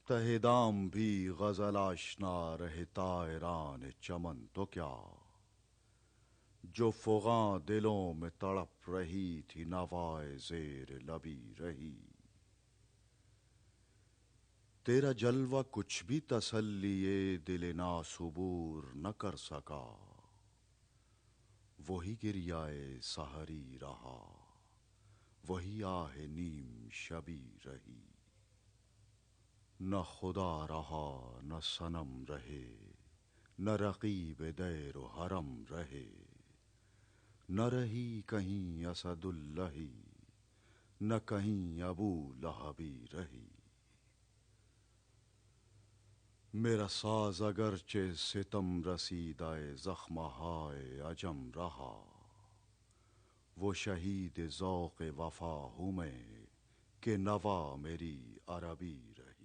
تہ دام بھی غزل آشنا رہے طائران چمن تو کیا، جو فغاں دلوں میں تڑپ رہی تھی نوائے زیر لبی رہی۔ تیرا جلوہ کچھ بھی تسلی دل ناصبور نہ کر سکا، وہی گریائے سحری رہا، وہی آہ نیم شبی رہی۔ نہ خدا رہا نہ صنم رہے، نہ رقیب دیر و حرم رہے، نہ رہی کہیں اسد اللہ، نہ کہیں ابو لہبی رہی۔ میرا ساز اگرچہ ستم رسیدہ زخمہائے عجم رہا، وہ شہید ذوق وفا ہوں میں کہ نوا میری عربی رہی۔